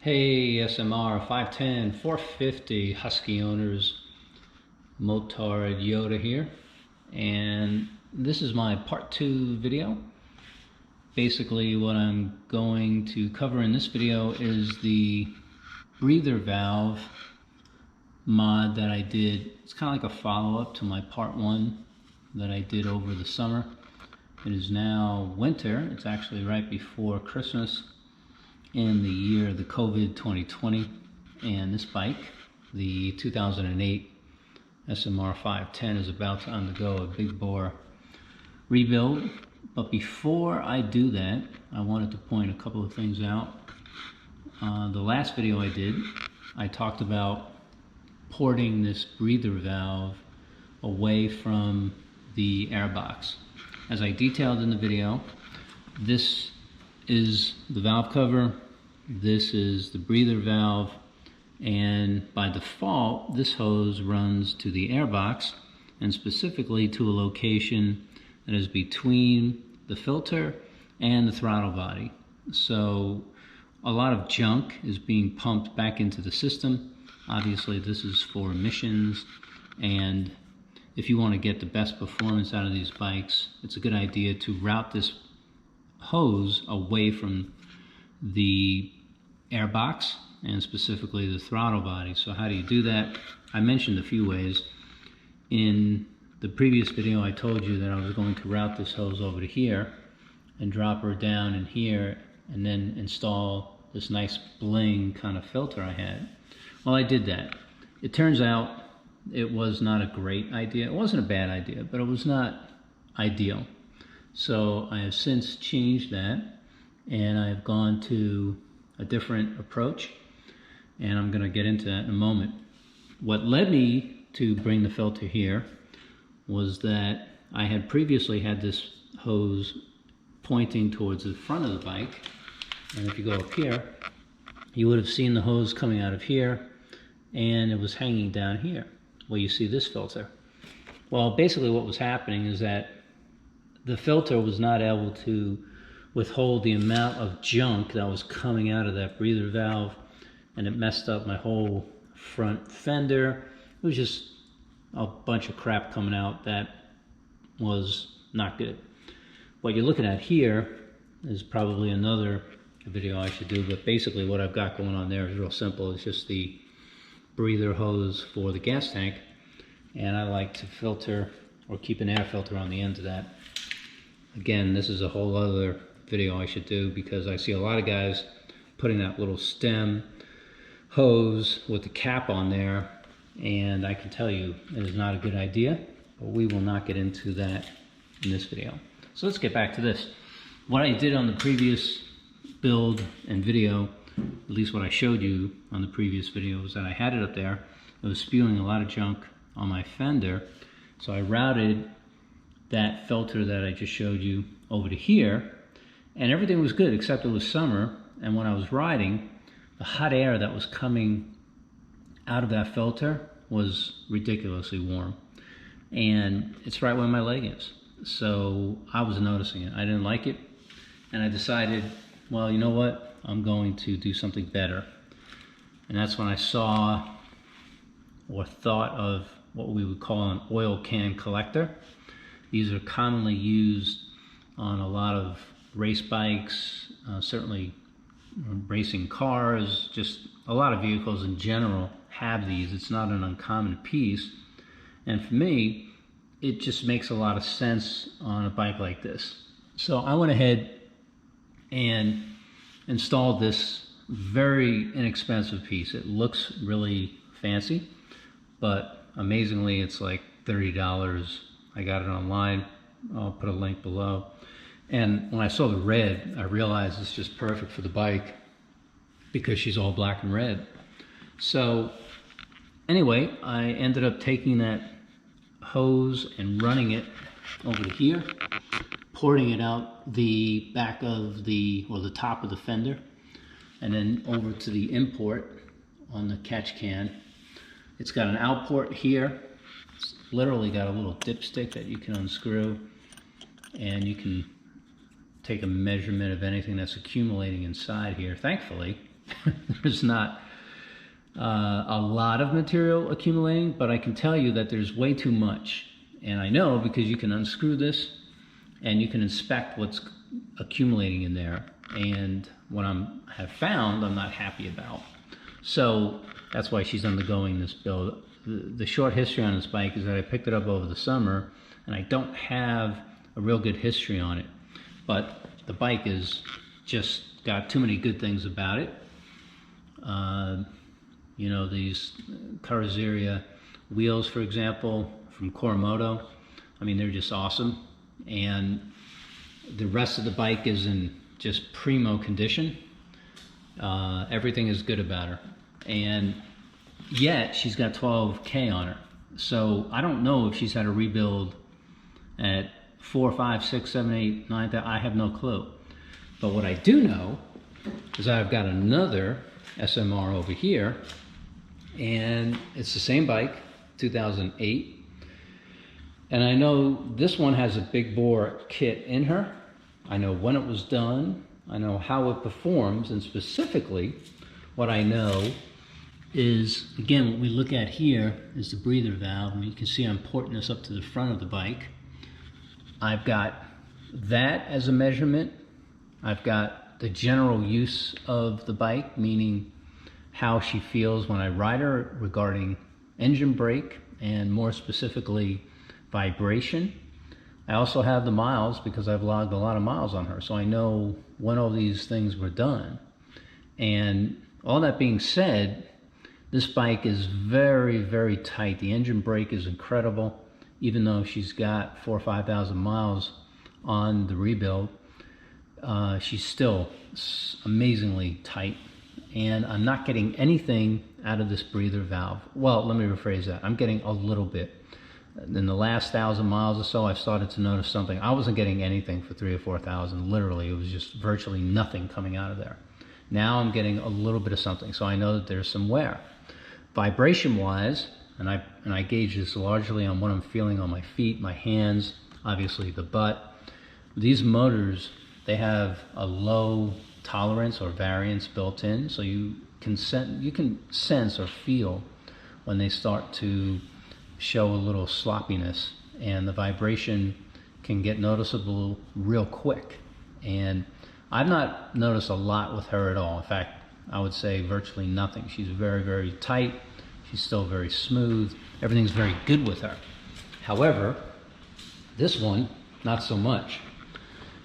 Hey, SMR510 450 Husky owners, Motard Yoda here, and this is my part 2 video. Basically what I'm going to cover in this video is the breather valve mod that I did. It's kind of like a follow-up to my part 1 that I did over the summer. It is now winter. It's actually right before Christmas in the year of the COVID 2020, and this bike, the 2008 SMR510, is about to undergo a big bore rebuild. But before I do that, I wanted to point a couple of things out. The last video I did, I talked about porting this breather valve away from the airbox. As I detailed in the video, this is the valve cover, this is the breather valve, and by default this hose runs to the airbox, and specifically to a location that is between the filter and the throttle body. So a lot of junk is being pumped back into the system. Obviously this is for emissions, and if you want to get the best performance out of these bikes, it's a good idea to route this hose away from the airbox and specifically the throttle body. So how do you do that? I mentioned a few ways. In the previous video I told you that I was going to route this hose over to here and drop her down in here and then install this nice bling kind of filter I had. Well, I did that. It turns out it was not a great idea. It wasn't a bad idea, but it was not ideal. So I have since changed that, and I've gone to a different approach, and I'm going to get into that in a moment. What led me to bring the filter here was that I had previously had this hose pointing towards the front of the bike, and if you go up here, you would have seen the hose coming out of here, and it was hanging down here where you see this filter. Well, basically what was happening is that the filter was not able to withhold the amount of junk that was coming out of that breather valve, and it messed up my whole front fender. It was just a bunch of crap coming out that was not good. What you're looking at here is probably another video I should do, but basically what I've got going on there is real simple. It's just the breather hose for the gas tank, and I like to filter or keep an air filter on the end of that. Again, this is a whole other video I should do, because I see a lot of guys putting that little stem hose with the cap on there, and I can tell you it is not a good idea, but we will not get into that in this video. So let's get back to this. What I did on the previous build and video, at least what I showed you on the previous video, was that I had it up there. It was spewing a lot of junk on my fender, so I routed that filter that I just showed you over to here, and everything was good except it was summer, and when I was riding, the hot air that was coming out of that filter was ridiculously warm, and it's right where my leg is. So I was noticing it. I didn't like it, and I decided, well, you know what? I'm going to do something better. And that's when I saw or thought of what we would call an oil can collector. These are commonly used on a lot of race bikes, certainly racing cars, just a lot of vehicles in general have these. It's not an uncommon piece. And for me, it just makes a lot of sense on a bike like this. So I went ahead and installed this very inexpensive piece. It looks really fancy, but amazingly it's like $30. I got it online. I'll put a link below. And when I saw the red, I realized it's just perfect for the bike because she's all black and red. So anyway, I ended up taking that hose and running it over to here, porting it out the back of the, or the top of the fender, and then over to the import on the catch can. It's got an out port here. It's literally got a little dipstick that you can unscrew, and you can take a measurement of anything that's accumulating inside here. Thankfully, There's not a lot of material accumulating, but I can tell you that there's way too much. And I know because you can unscrew this and you can inspect what's accumulating in there. And what I have found, I'm not happy about. So that's why she's undergoing this build. The short history on this bike is that I picked it up over the summer and I don't have a real good history on it. But the bike is just got too many good things about it. You know, these Carrozzeria wheels, for example, from Coromoto, I mean, they're just awesome. And the rest of the bike is in just primo condition. Everything is good about her. And yet, she's got 12K on her. So I don't know if she's had a rebuild at 4, 5, 6, 7, 8, 9, I have no clue. But what I do know is I've got another SMR over here, and it's the same bike, 2008. And I know this one has a big bore kit in her. I know when it was done. I know how it performs, and specifically what I know is, again, what we look at here is the breather valve, and you can see I'm porting this up to the front of the bike. I've got that as a measurement. I've got the general use of the bike, meaning how she feels when I ride her regarding engine brake and more specifically vibration. I also have the miles because I've logged a lot of miles on her, so I know when all these things were done. And all that being said, this bike is very, very tight. The engine brake is incredible. Even though she's got 4,000 or 5,000 miles on the rebuild, she's still amazingly tight. And I'm not getting anything out of this breather valve. Well, let me rephrase that. I'm getting a little bit. In the last 1,000 miles or so, I've started to notice something. I wasn't getting anything for 3,000 or 4,000. Literally, it was just virtually nothing coming out of there. Now I'm getting a little bit of something, so I know that there's some wear. Vibration-wise, and I gauge this largely on what I'm feeling on my feet, my hands, obviously the butt. These motors, they have a low tolerance or variance built in, so you can sense or feel when they start to show a little sloppiness, and the vibration can get noticeable real quick. And I've not noticed a lot with her at all. In fact, I would say virtually nothing. She's very, very tight. She's still very smooth. Everything's very good with her. However, this one, not so much.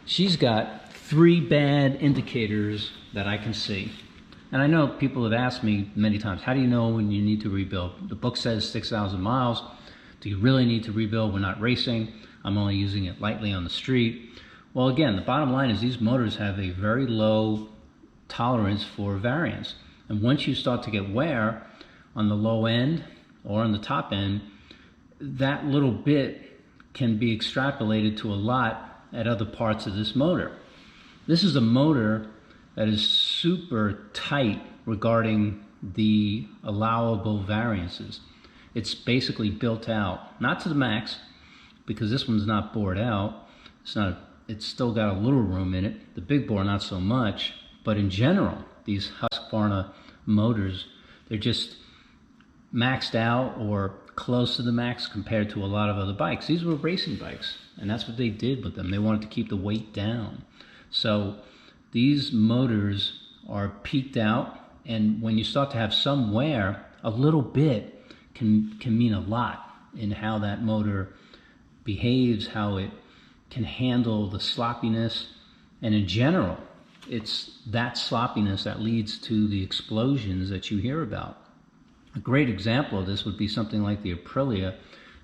She's got 3 bad indicators that I can see. And I know people have asked me many times, how do you know when you need to rebuild? The book says 6,000 miles. Do you really need to rebuild? We're not racing. I'm only using it lightly on the street. Well, again, the bottom line is these motors have a very low tolerance for variance. And once you start to get wear on the low end or on the top end, that little bit can be extrapolated to a lot at other parts of this motor. This is a motor that is super tight regarding the allowable variances. It's basically built out, not to the max, because this one's not bored out. It's still got a little room in it. The big bore, not so much. But in general, these HUSQVARNA motors, they're just maxed out or close to the max compared to a lot of other bikes. These were racing bikes, and that's what they did with them. They wanted to keep the weight down. So these motors are peaked out, and when you start to have some wear, a little bit can mean a lot in how that motor behaves, how it can handle the sloppiness. And in general, it's that sloppiness that leads to the explosions that you hear about. A great example of this would be something like the Aprilia,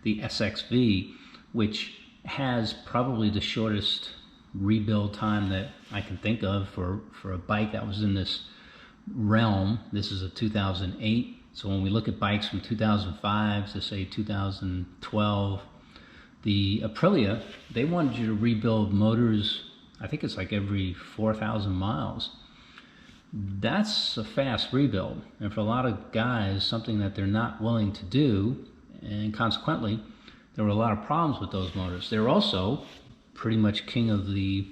the SXV, which has probably the shortest rebuild time that I can think of for a bike that was in this realm. This is a 2008. So when we look at bikes from 2005 to say 2012, the Aprilia, they wanted you to rebuild motors, I think it's like every 4,000 miles. That's a fast rebuild, and for a lot of guys, something that they're not willing to do, and consequently, there were a lot of problems with those motors. They're also pretty much king of the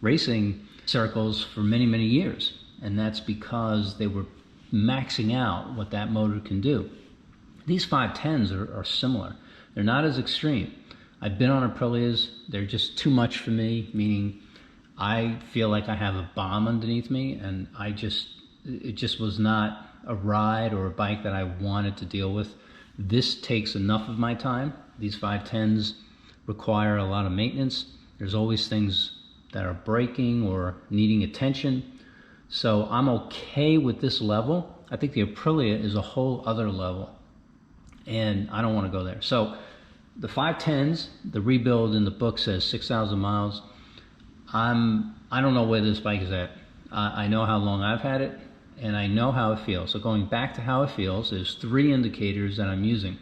racing circles for many, many years. and that's because they were maxing out what that motor can do. These 510s are similar. They're not as extreme. I've been on Aprilias. They're just too much for me, meaning I feel like I have a bomb underneath me, and it just was not a ride or a bike that I wanted to deal with. This takes enough of my time. These 510s require a lot of maintenance. There's always things that are breaking or needing attention. So I'm okay with this level. I think the Aprilia is a whole other level, and I don't want to go there. So the 510s, the rebuild in the book says 6,000 miles. I don't know where this bike is at. I know how long I've had it, and I know how it feels. So going back to how it feels, there's 3 indicators that I'm using.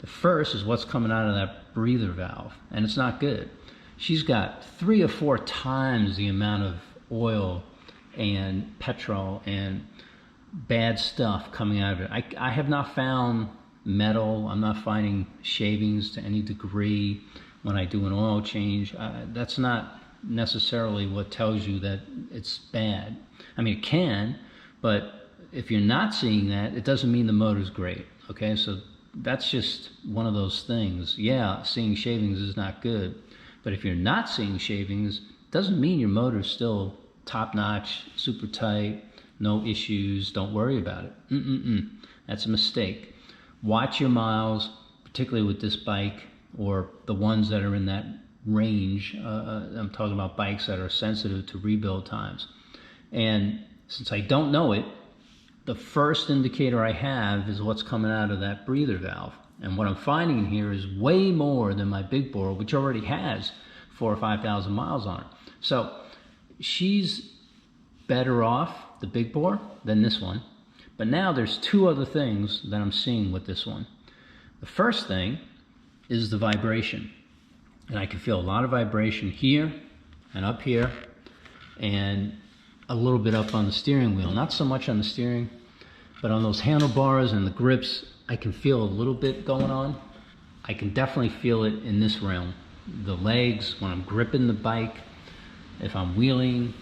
The first is what's coming out of that breather valve, and it's not good. She's got 3 or 4 times the amount of oil and petrol and bad stuff coming out of it. I have not found metal. I'm not finding shavings to any degree when I do an oil change. That's not necessarily what tells you that it's bad. I mean, it can, but if you're not seeing that, it doesn't mean the motor's great. Okay, so that's just one of those things. Yeah, seeing shavings is not good, but if you're not seeing shavings, it doesn't mean your motor's still top-notch, super tight, no issues, don't worry about it. That's a mistake. Watch your miles, particularly with this bike or the ones that are in that range. I'm talking about bikes that are sensitive to rebuild times. And since I don't know it, the first indicator I have is what's coming out of that breather valve. And what I'm finding in here is way more than my big bore, which already has 4,000 or 5,000 miles on it. So she's better off, the big bore, than this one. But now there's 2 other things that I'm seeing with this one. The first thing is the vibration. And I can feel a lot of vibration here and up here and a little bit up on the steering wheel. Not so much on the steering, but on those handlebars and the grips, I can feel a little bit going on. I can definitely feel it in this realm. The legs, when I'm gripping the bike, if I'm wheeling,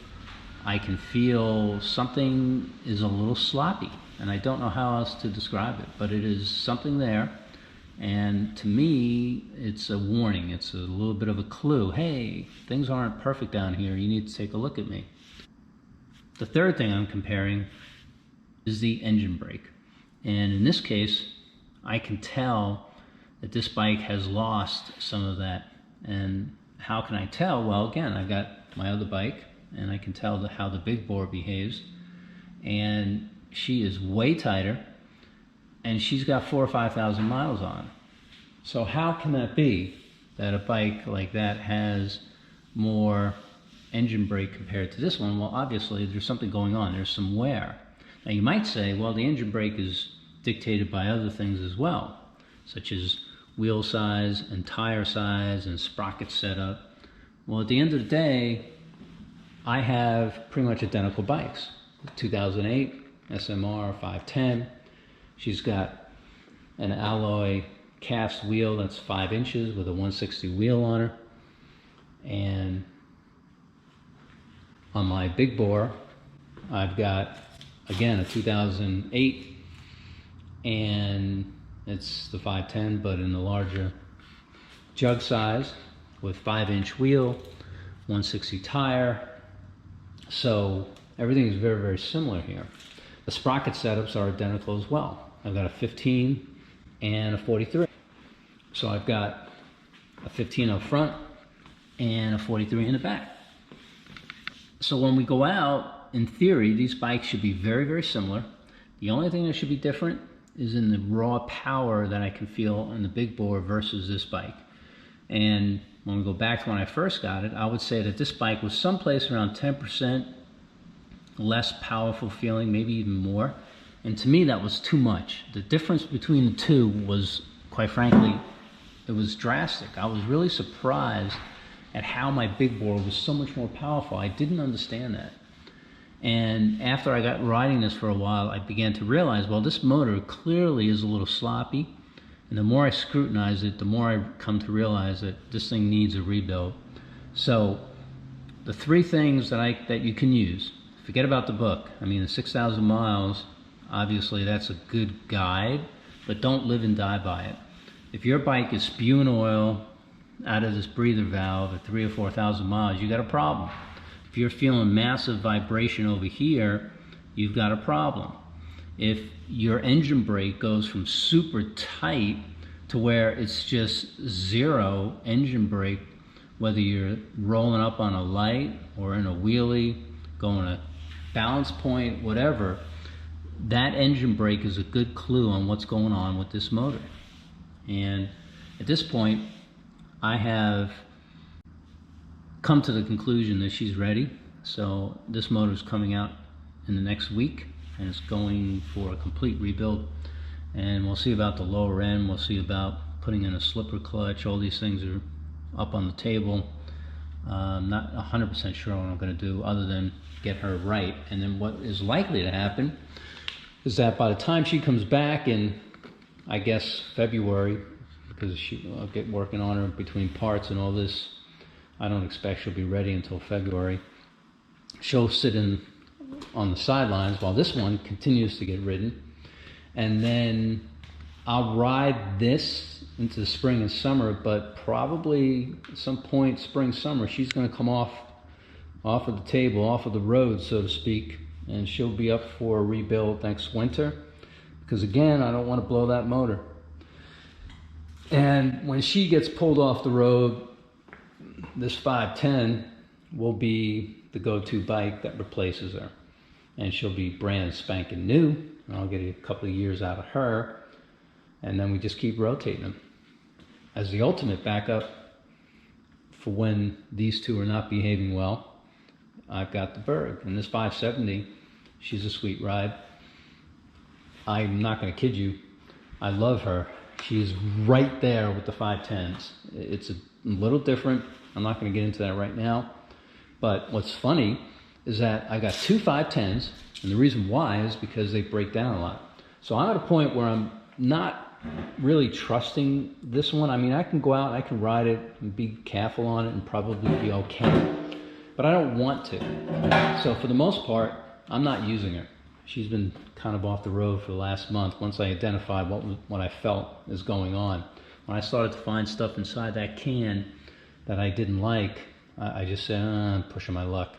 I can feel something is a little sloppy. And I don't know how else to describe it, but it is something there. And to me, it's a warning. It's a little bit of a clue. Hey, things aren't perfect down here. You need to take a look at me. The third thing I'm comparing is the engine brake. And in this case, I can tell that this bike has lost some of that. And how can I tell? Well, again, I've got my other bike, and I can tell how the big bore behaves. And she is way tighter, and she's got 4,000 or 5,000 miles on. So how can that be that a bike like that has more engine brake compared to this one? Well, obviously there's something going on. There's some wear. Now you might say, well, the engine brake is dictated by other things as well, such as wheel size and tire size and sprocket setup. Well, at the end of the day, I have pretty much identical bikes. 2008 SMR 510. She's got an alloy cast wheel that's 5 inches with a 160 wheel on her. And on my big bore, I've got, again, a 2008, and it's the 510, but in the larger jug size with 5-inch wheel, 160 tire. So everything is very, very similar here. The sprocket setups are identical as well. I've got a 15 and a 43. So I've got a 15 up front and a 43 in the back. So when we go out, in theory, these bikes should be very, very similar. The only thing that should be different is in the raw power that I can feel in the big bore versus this bike. And when we go back to when I first got it, I would say that this bike was someplace around 10% less powerful feeling, maybe even more. And to me, that was too much. The difference between the two was, quite frankly, it was drastic. I was really surprised at how my big bore was so much more powerful. I didn't understand that. And after I got riding this for a while, I began to realize, well, this motor clearly is a little sloppy. And the more I scrutinize it, the more I come to realize that this thing needs a rebuild. So the 3 things that you can use: forget about the book. I mean, the 6,000 miles, obviously that's a good guide, but don't live and die by it. If your bike is spewing oil out of this breather valve at 3,000 or 4,000 miles, you got a problem. If you're feeling massive vibration over here, you've got a problem. If your engine brake goes from super tight to where it's just zero engine brake, whether you're rolling up on a light or in a wheelie, going a balance point, whatever, that engine brake is a good clue on what's going on with this motor. And at this point, I have come to the conclusion that she's ready. So this motor is coming out in the next week, and it's going for a complete rebuild. And we'll see about the lower end, we'll see about putting in a slipper clutch. All these things are up on the table. I'm not 100% sure what I'm going to do other than get her right. And then what is likely to happen is that by the time she comes back in, I guess, February, because I'll get working on her between parts and all this, I don't expect she'll be ready until February. She'll sit on the sidelines while this one continues to get ridden, and then I'll ride this into the spring and summer, but probably at some point spring, summer, she's going to come off of the table, off of the road, so to speak, and she'll be up for a rebuild next winter, because again, I don't want to blow that motor. And when she gets pulled off the road, this 510 will be the go-to bike that replaces her, and she'll be brand spanking new, and I'll get a couple of years out of her, and then we just keep rotating them. As the ultimate backup for when these two are not behaving well, I've got the Berg, and this 570, she's a sweet ride. I'm not going to kid you, I love her. She's right there with the 510s. It's a little different. I'm not going to get into that right now. But what's funny is that I got two 510s, and the reason why is because they break down a lot. So I'm at a point where I'm not really trusting this one. I mean, I can go out and I can ride it and be careful on it and probably be okay. But I don't want to. So for the most part, I'm not using her. She's been kind of off the road for the last month once I identified what I felt is going on. When I started to find stuff inside that can that I didn't like, I just said, I'm pushing my luck.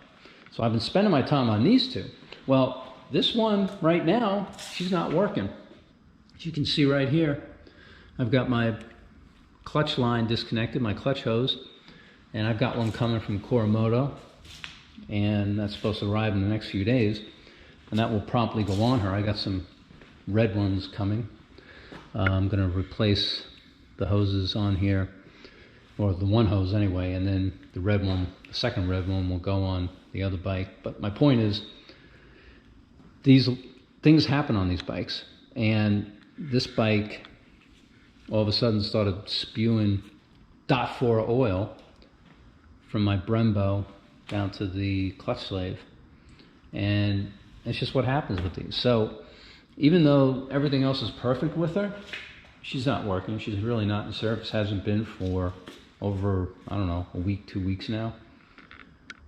So I've been spending my time on these two. Well, this one right now, she's not working. As you can see right here, I've got my clutch line disconnected, my clutch hose, and I've got one coming from Coromoto, and that's supposed to arrive in the next few days. And that will promptly go on her. I got some red ones coming. I'm going to replace the hoses on here, or the one hose anyway, and then the red one, the second red one, will go on the other bike. But my point is, these things happen on these bikes, and this bike all of a sudden started spewing .4 oil from my Brembo down to the clutch slave, and it's just what happens with these. So even though everything else is perfect with her, she's not working. She's really not in service. Hasn't been for over, I don't know, a week, 2 weeks now.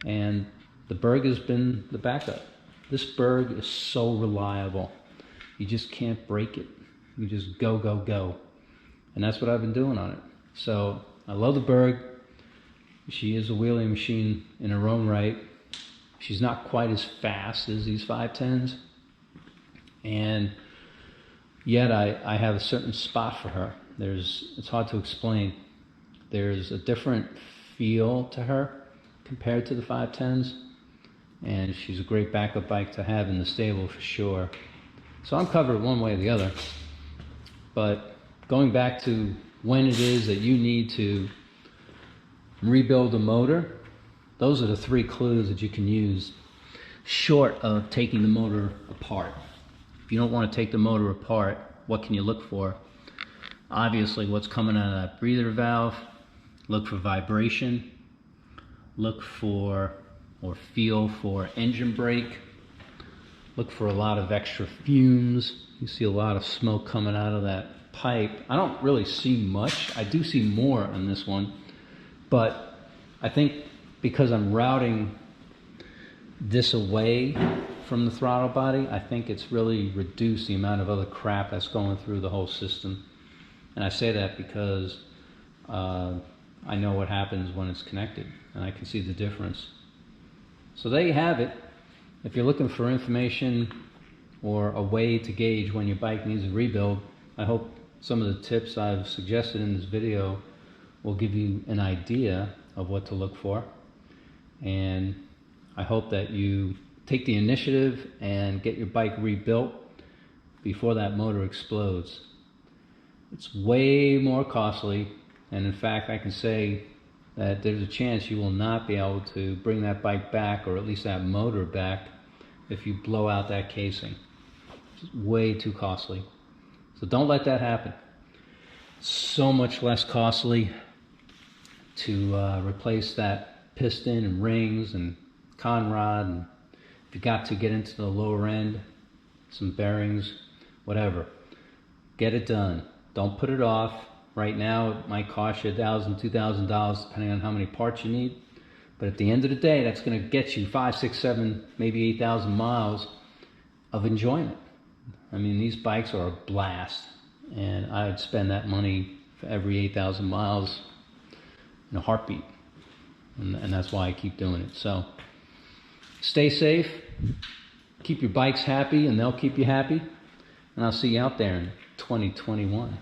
And the Berg has been the backup. This Berg is so reliable. You just can't break it. You just go, go, go. And that's what I've been doing on it. So I love the Berg. She is a wheeling machine in her own right. She's not quite as fast as these 510s, and yet I have a certain spot for her. It's hard to explain. There's a different feel to her compared to the 510s, and she's a great backup bike to have in the stable for sure. So I'm covered one way or the other. But going back to when it is that you need to rebuild a motor, those are the 3 clues that you can use, short of taking the motor apart. If you don't want to take the motor apart, what can you look for? Obviously, what's coming out of that breather valve. Look for vibration. Look for or feel for engine brake. Look for a lot of extra fumes. You see a lot of smoke coming out of that pipe. I don't really see much. I do see more on this one, but I think because I'm routing this away from the throttle body, I think it's really reduced the amount of other crap that's going through the whole system. And I say that because I know what happens when it's connected, and I can see the difference. So there you have it. If you're looking for information or a way to gauge when your bike needs a rebuild, I hope some of the tips I've suggested in this video will give you an idea of what to look for. And I hope that you take the initiative and get your bike rebuilt before that motor explodes. It's way more costly, and in fact I can say that there's a chance you will not be able to bring that bike back, or at least that motor back, if you blow out that casing. It's way too costly. So don't let that happen. So much less costly to replace that piston and rings and conrod, and if you got to get into the lower end, some bearings, whatever, get it done. Don't put it off. Right now it might cost you $1,000, $2,000 depending on how many parts you need, but at the end of the day that's going to get you 5, 6, 7, maybe 8,000 miles of enjoyment. I mean, these bikes are a blast, and I'd spend that money for every 8,000 miles in a heartbeat, and that's why I keep doing it. So stay safe, keep your bikes happy, and they'll keep you happy, and I'll see you out there in 2021.